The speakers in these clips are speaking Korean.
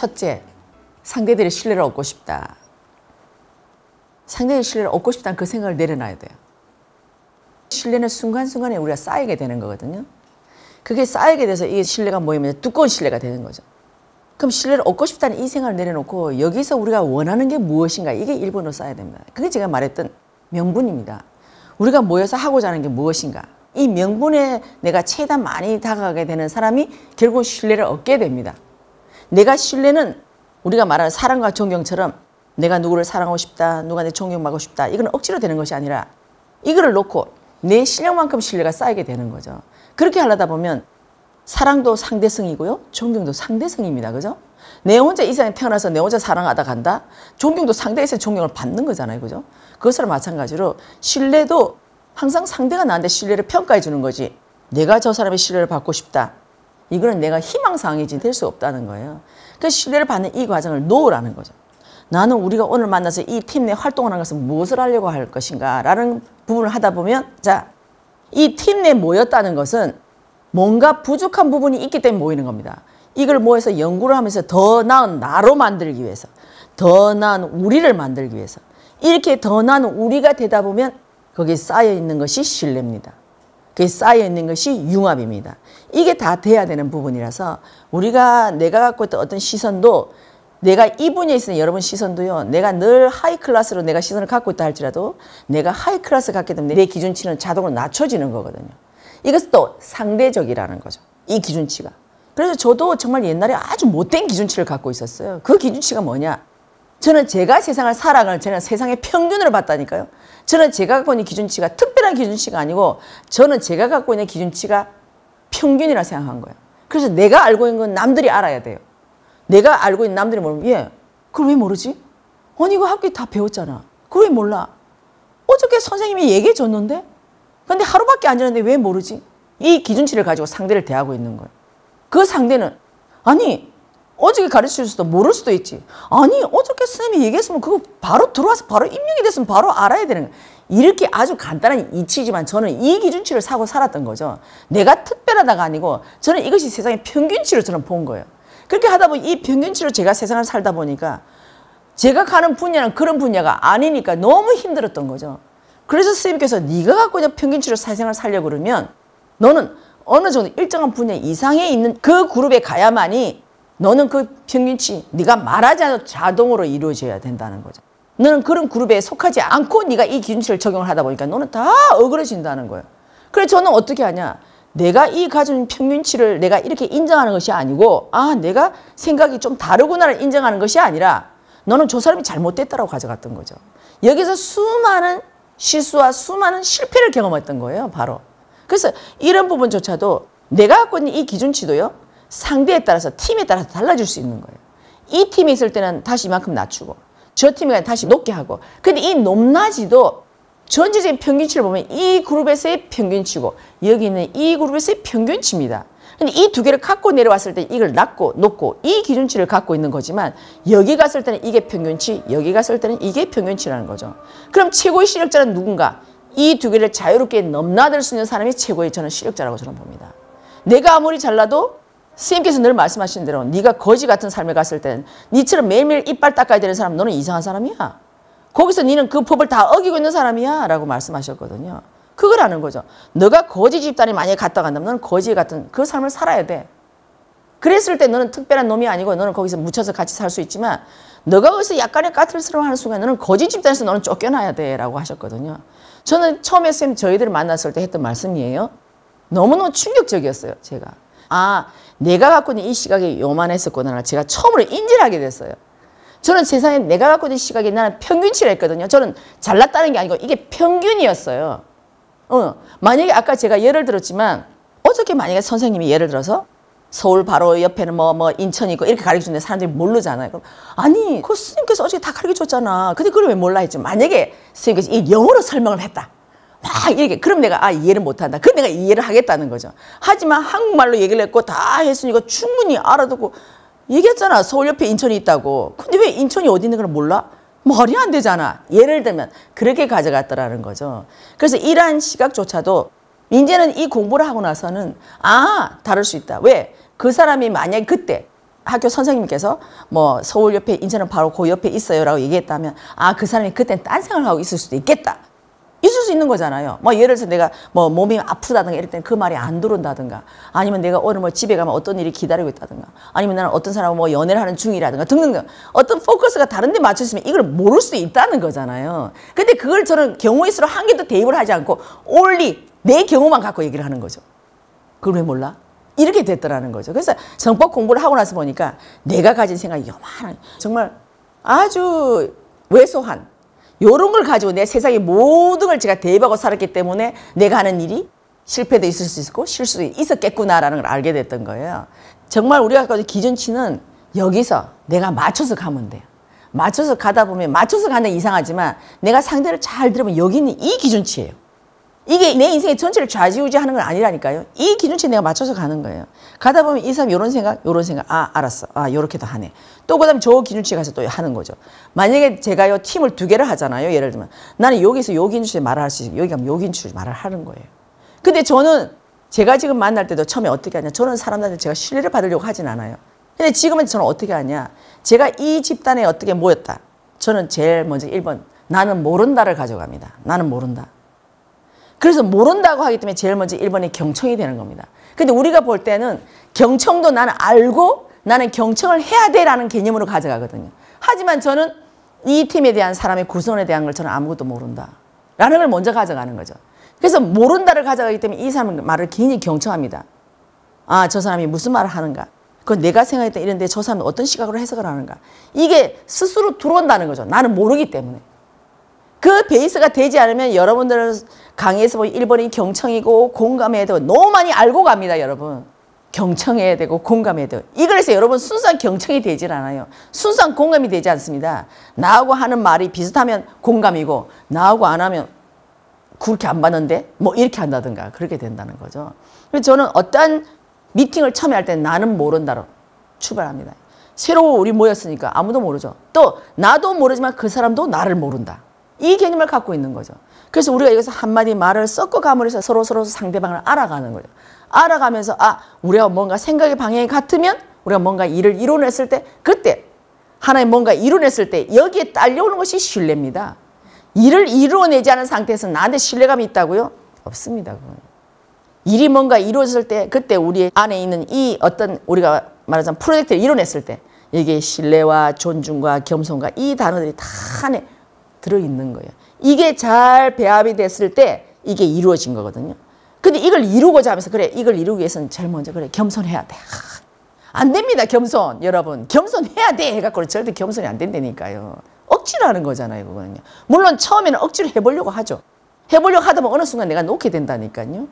첫째, 상대들의 신뢰를 얻고 싶다. 상대의 신뢰를 얻고 싶다는 그 생각을 내려놔야 돼요. 신뢰는 순간순간에 우리가 쌓이게 되는 거거든요. 그게 쌓이게 돼서 이 신뢰가 모이면 두꺼운 신뢰가 되는 거죠. 그럼 신뢰를 얻고 싶다는 이 생각을 내려놓고 여기서 우리가 원하는 게 무엇인가, 이게 1번으로 쌓여야 됩니다. 그게 제가 말했던 명분입니다. 우리가 모여서 하고자 하는 게 무엇인가, 이 명분에 내가 최대한 많이 다가가게 되는 사람이 결국 신뢰를 얻게 됩니다. 내가 신뢰는 우리가 말하는 사랑과 존경처럼 내가 누구를 사랑하고 싶다, 누가 내 존경받고 싶다, 이건 억지로 되는 것이 아니라 이거를 놓고 내 실력만큼 신뢰가 쌓이게 되는 거죠. 그렇게 하려다 보면 사랑도 상대성이고요, 존경도 상대성입니다. 그죠? 내 혼자 이 세상에 태어나서 내 혼자 사랑하다 간다? 존경도 상대에서 존경을 받는 거잖아요. 그죠? 그것으로 마찬가지로 신뢰도 항상 상대가 나한테 신뢰를 평가해 주는 거지, 내가 저 사람의 신뢰를 받고 싶다, 이거는 내가 희망사항이 될 수 없다는 거예요. 그래서 신뢰를 받는 이 과정을 놓으라는 거죠. 나는 우리가 오늘 만나서 이 팀 내 활동을 하는 것은 무엇을 하려고 할 것인가 라는 부분을 하다 보면, 자, 이 팀 내 모였다는 것은 뭔가 부족한 부분이 있기 때문에 모이는 겁니다. 이걸 모여서 연구를 하면서 더 나은 나로 만들기 위해서, 더 나은 우리를 만들기 위해서, 이렇게 더 나은 우리가 되다 보면 거기에 쌓여 있는 것이 신뢰입니다. 그게 쌓여 있는 것이 융합입니다. 이게 다 돼야 되는 부분이라서 내가 갖고 있던 어떤 시선도, 내가 이 분야에 있는 여러분 시선도요, 내가 늘 하이 클래스로 내가 시선을 갖고 있다 할지라도 내가 하이 클래스 갖게 되면 내 기준치는 자동으로 낮춰지는 거거든요. 이것은 또 상대적이라는 거죠, 이 기준치가. 그래서 저도 정말 옛날에 아주 못된 기준치를 갖고 있었어요. 그 기준치가 뭐냐, 저는 제가 세상을 살아가는, 저는 세상의 평균으로 봤다니까요. 저는 제가 갖고 있는 기준치가 특별한 기준치가 아니고, 저는 제가 갖고 있는 기준치가 평균이라 생각한 거예요. 그래서 내가 알고 있는 건 남들이 알아야 돼요. 내가 알고 있는 남들이 모르면, 예, 그걸 왜 모르지? 아니 이거 학교에 다 배웠잖아. 그걸 왜 몰라? 어저께 선생님이 얘기해 줬는데? 근데 하루밖에 안 지났는데 왜 모르지? 이 기준치를 가지고 상대를 대하고 있는 거예요. 그 상대는, 아니 어저께 가르쳐 줄 수도 모를 수도 있지. 아니 어저께 선생님이 얘기했으면 그거 바로 들어와서 바로 입력이 됐으면 바로 알아야 되는 거예요. 이렇게 아주 간단한 이치지만 저는 이 기준치를 사고 살았던 거죠. 내가 특별하다가 아니고 저는 이것이 세상의 평균치로 저는 본 거예요. 그렇게 하다 보니 이 평균치로 제가 세상을 살다 보니까 제가 가는 분야는 그런 분야가 아니니까 너무 힘들었던 거죠. 그래서 선생님께서 네가 갖고 있는 평균치로 세상을 살려고 그러면 너는 어느 정도 일정한 분야 이상에 있는 그 그룹에 가야만이 너는 그 평균치, 네가 말하지 않아도 자동으로 이루어져야 된다는 거죠. 너는 그런 그룹에 속하지 않고 네가 이 기준치를 적용을 하다 보니까 너는 다 어그러진다는 거예요. 그래서 저는 어떻게 하냐, 내가 이 가진 평균치를 내가 이렇게 인정하는 것이 아니고, 아 내가 생각이 좀 다르구나를 인정하는 것이 아니라 너는 저 사람이 잘못됐다라고 가져갔던 거죠. 여기서 수많은 실수와 수많은 실패를 경험했던 거예요, 바로. 그래서 이런 부분조차도 내가 갖고 있는 이 기준치도요, 상대에 따라서, 팀에 따라서 달라질 수 있는 거예요. 이 팀에 있을 때는 다시 이만큼 낮추고, 저 팀에 다시 높게 하고, 근데 이 높낮이도 전체적인 평균치를 보면 이 그룹에서의 평균치고 여기 있는 이 그룹에서의 평균치입니다. 근데 이 두 개를 갖고 내려왔을 때 이걸 낮고 높고 이 기준치를 갖고 있는 거지만, 여기 갔을 때는 이게 평균치, 여기 갔을 때는 이게 평균치라는 거죠. 그럼 최고의 실력자는 누군가? 이 두 개를 자유롭게 넘나들 수 있는 사람이 최고의 저는 실력자라고 저는 봅니다. 내가 아무리 잘나도 선생님께서 늘 말씀하신 대로 네가 거지 같은 삶을 갔을 때는 니처럼 매일매일 이빨 닦아야 되는 사람, 너는 이상한 사람이야. 거기서 니는 그 법을 다 어기고 있는 사람이야 라고 말씀하셨거든요. 그거라는 거죠. 너가 거지 집단에 만약에 갔다 간다면 너는 거지 같은 그 삶을 살아야 돼. 그랬을 때 너는 특별한 놈이 아니고 너는 거기서 묻혀서 같이 살 수 있지만, 너가 거기서 약간의 까탈스러워하는 순간 너는 거지 집단에서 너는 쫓겨나야 돼 라고 하셨거든요. 저는 처음에 선생님 저희들을 만났을 때 했던 말씀이에요. 너무너무 충격적이었어요. 제가. 아, 내가 갖고 있는 이 시각이 요만했었구나. 제가 처음으로 인지를 하게 됐어요. 저는 세상에 내가 갖고 있는 시각이 나는 평균치라 했거든요. 저는 잘났다는 게 아니고 이게 평균이었어요. 만약에 아까 제가 예를 들었지만, 어저께 만약에 선생님이 예를 들어서 서울 바로 옆에는 뭐 인천이 있고 이렇게 가르쳐주는데 사람들이 모르잖아요. 그럼 아니 그 스님께서 어저께 다 가르쳐줬잖아. 근데 그걸 왜 몰라 했지. 만약에 스님께서 이 영어로 설명을 했다. 막 이렇게, 그럼 내가 이해를 못한다. 그럼 내가 이해를 하겠다는 거죠. 하지만 한국말로 얘기를 했고 다 했으니까 충분히 알아듣고 얘기했잖아. 서울 옆에 인천이 있다고. 근데 왜 인천이 어디 있는 걸 몰라? 말이 안 되잖아. 예를 들면 그렇게 가져갔더라는 거죠. 그래서 이러한 시각조차도 이제는 이 공부를 하고 나서는 다를 수 있다. 왜? 그 사람이 만약에 그때 학교 선생님께서 뭐 서울 옆에 인천은 바로 그 옆에 있어요라고 얘기했다면 아, 그 사람이 그땐 딴 생각을 하고 있을 수도 있겠다. 있을 수 있는 거잖아요. 뭐 예를 들어서 내가 뭐 몸이 아프다든가 이럴 때는 그 말이 안 들어온다든가 아니면 내가 오늘 뭐 집에 가면 어떤 일이 기다리고 있다든가 아니면 나는 어떤 사람하고 뭐 연애를 하는 중이라든가 등등등 어떤 포커스가 다른 데 맞춰있으면 이걸 모를 수 있다는 거잖아요. 근데 그걸 저는 경우의 수로 한 개도 대입을 하지 않고 올리 내 경우만 갖고 얘기를 하는 거죠. 그걸 왜 몰라? 이렇게 됐더라는 거죠. 그래서 성법 공부를 하고 나서 보니까 내가 가진 생각이 요만한 정말 아주 왜소한 요런 걸 가지고 내 세상의 모든 걸 제가 대입하고 살았기 때문에 내가 하는 일이 실패도 있을 수 있고 실수도 있었겠구나라는 걸 알게 됐던 거예요. 정말 우리가 가진 기준치는 여기서 내가 맞춰서 가면 돼요. 맞춰서 가다 보면 맞춰서 가는 게 이상하지만 내가 상대를 잘 들으면 여기 있는 이 기준치예요. 이게 내 인생의 전체를 좌지우지하는 건 아니라니까요. 이 기준치에 내가 맞춰서 가는 거예요. 가다 보면 이 사람이 요런 생각, 아, 알았어. 아, 요렇게도 하네. 또 그다음에 저 기준치에 가서 또 하는 거죠. 만약에 제가요, 팀을 2개를 하잖아요. 예를 들면. 나는 여기서 요 기준치에 말을 할 수 있고, 여기 가면 요 기준치에 말을 하는 거예요. 근데 저는 제가 지금 만날 때도 처음에 어떻게 하냐. 저는 사람들한테 제가 신뢰를 받으려고 하진 않아요. 근데 지금은 저는 어떻게 하냐. 제가 이 집단에 어떻게 모였다. 저는 제일 먼저 1번. 나는 모른다를 가져갑니다. 나는 모른다. 그래서 모른다고 하기 때문에 제일 먼저 1번이 경청이 되는 겁니다. 근데 우리가 볼 때는 경청도 나는 알고 나는 경청을 해야 돼라는 개념으로 가져가거든요. 하지만 저는 이 팀에 대한 사람의 구성에 대한 걸 저는 아무것도 모른다. 라는 걸 먼저 가져가는 거죠. 그래서 모른다를 가져가기 때문에 이 사람의 말을 굉장히 경청합니다. 아, 저 사람이 무슨 말을 하는가. 그건 내가 생각했던 이런데 저 사람은 어떤 시각으로 해석을 하는가. 이게 스스로 들어온다는 거죠. 나는 모르기 때문에. 그 베이스가 되지 않으면 여러분들 강의에서 보면 1번이 경청이고 공감해야 되고 너무 많이 알고 갑니다, 여러분. 경청해야 되고 공감해야 되고. 이걸 해서 여러분 순수한 경청이 되질 않아요. 순수한 공감이 되지 않습니다. 나하고 하는 말이 비슷하면 공감이고 나하고 안 하면 그렇게 안 받는데 뭐 이렇게 한다든가 그렇게 된다는 거죠. 그래서 저는 어떠한 미팅을 처음에 할 때는 나는 모른다로 출발합니다. 새로 우리 모였으니까 아무도 모르죠. 또 나도 모르지만 그 사람도 나를 모른다. 이 개념을 갖고 있는 거죠. 그래서 우리가 여기서 한마디 말을 섞어감으로 해서 서로 상대방을 알아가는 거죠. 알아가면서 아, 우리가 뭔가 생각의 방향이 같으면 우리가 뭔가 일을 이뤄냈을 때 그때 하나의 뭔가 이뤄냈을 때 여기에 딸려오는 것이 신뢰입니다. 일을 이루어내지 않은 상태에서 나한테 신뢰감이 있다고요? 없습니다. 그건. 일이 뭔가 이루어졌을 때 그때 우리 안에 있는 이 어떤 우리가 말하자면 프로젝트를 이뤄냈을 때 이게 신뢰와 존중과 겸손과 이 단어들이 다 안에 들어있는 거예요. 이게 잘 배합이 됐을 때 이게 이루어진 거거든요. 근데 이걸 이루고자 하면서 그래 이걸 이루기 위해서는 제일 먼저 그래 겸손해야 돼. 안 됩니다. 겸손. 여러분 겸손해야 돼 해갖고 절대 겸손이 안 된다니까요. 억지로 하는 거잖아요. 그거는요. 물론 처음에는 억지로 해보려고 하죠. 해보려고 하다 보면 어느 순간 내가 놓게 된다니까요.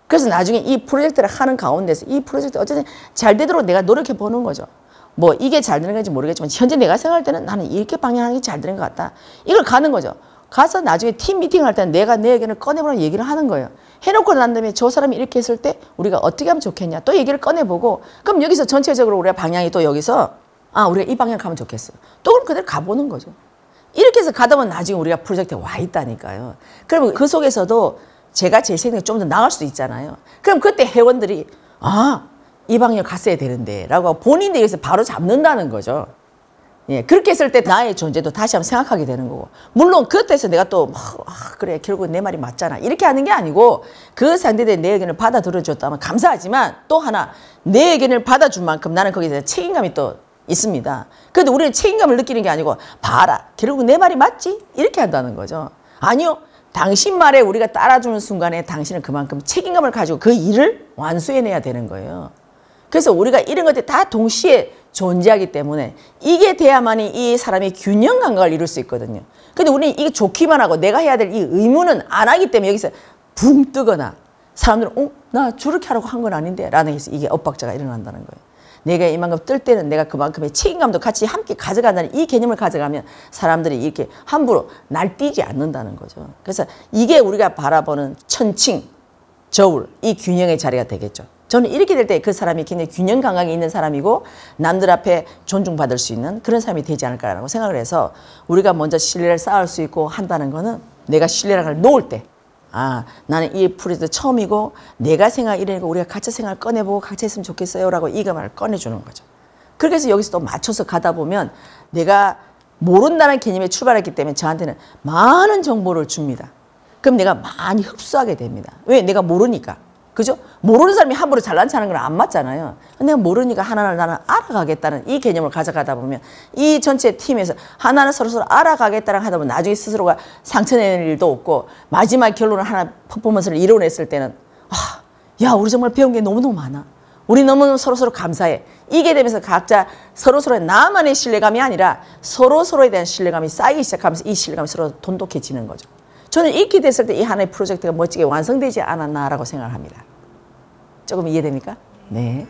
그래서 나중에 이 프로젝트를 하는 가운데서 이 프로젝트 어쨌든 잘 되도록 내가 노력해 보는 거죠. 뭐 이게 잘 되는 건지 모르겠지만 현재 내가 생각할 때는 나는 이렇게 방향하는 게 잘 되는 것 같다. 이걸 가는 거죠. 가서 나중에 팀 미팅을 할 때는 내가 내 의견을 꺼내보는 얘기를 하는 거예요. 해놓고 난 다음에 저 사람이 이렇게 했을 때 우리가 어떻게 하면 좋겠냐. 또 얘기를 꺼내보고 그럼 여기서 전체적으로 우리가 방향이 또 여기서 아 우리가 이 방향을 가면 좋겠어. 또 그럼 그대로 가보는 거죠. 이렇게 해서 가다 보면 나중에 우리가 프로젝트에 와 있다니까요. 그러면 그 속에서도 제가 제 생각이 좀 더 나을 수도 있잖아요. 그럼 그때 회원들이 아 이 방향 갔어야 되는데 라고 본인들 여기서 바로 잡는다는 거죠. 예, 그렇게 했을 때 나의 존재도 다시 한번 생각하게 되는 거고 물론 그때서 내가 또 그래 결국 내 말이 맞잖아 이렇게 하는 게 아니고 그 상대들이 내 의견을 받아들여줬다면 감사하지만 또 하나 내 의견을 받아준 만큼 나는 거기에 대한 책임감이 또 있습니다. 그런데 우리는 책임감을 느끼는 게 아니고 봐라 결국 내 말이 맞지? 이렇게 한다는 거죠. 아니요. 당신 말에 우리가 따라주는 순간에 당신은 그만큼 책임감을 가지고 그 일을 완수해내야 되는 거예요. 그래서 우리가 이런 것들이 다 동시에 존재하기 때문에 이게 돼야만이 이 사람이 균형 감각을 이룰 수 있거든요. 근데 우리는 이게 좋기만 하고 내가 해야 될 이 의무는 안 하기 때문에 여기서 붕 뜨거나 사람들은 나 저렇게 하라고 한 건 아닌데 라는 이게 엇박자가 일어난다는 거예요. 내가 이만큼 뜰 때는 내가 그만큼의 책임감도 같이 함께 가져간다는 이 개념을 가져가면 사람들이 이렇게 함부로 날뛰지 않는다는 거죠. 그래서 이게 우리가 바라보는 천칭, 저울, 이 균형의 자리가 되겠죠. 저는 이렇게 될 때 그 사람이 굉장히 균형 감각이 있는 사람이고 남들 앞에 존중받을 수 있는 그런 사람이 되지 않을까라고 생각을 해서 우리가 먼저 신뢰를 쌓을 수 있고 한다는 거는 내가 신뢰를 놓을 때 아, 나는 이 프로젝트 처음이고 내가 생각 이러니까 우리가 같이 생각을 꺼내보고 같이 했으면 좋겠어요 라고 이거 말을 꺼내주는 거죠. 그렇게 해서 여기서 또 맞춰서 가다 보면 내가 모른다는 개념에 출발했기 때문에 저한테는 많은 정보를 줍니다. 그럼 내가 많이 흡수하게 됩니다. 왜? 내가 모르니까. 그죠? 모르는 사람이 함부로 잘난 척하는 건 안 맞잖아요. 내가 모르니까 하나를 나는 알아가겠다는 이 개념을 가져가다 보면 이 전체 팀에서 하나는 서로 알아가겠다는 하다 보면 나중에 스스로가 상처내는 일도 없고 마지막 결론을 하나 퍼포먼스를 이뤄냈을 때는 야 우리 정말 배운 게 너무너무 많아. 우리 너무너무 서로서로 감사해. 이게 되면서 각자 서로서로의 나만의 신뢰감이 아니라 서로서로에 대한 신뢰감이 쌓이기 시작하면서 이 신뢰감이 서로 돈독해지는 거죠. 저는 이렇게 됐을 때 이 하나의 프로젝트가 멋지게 완성되지 않았나라고 생각을 합니다. 조금 이해됩니까? 네.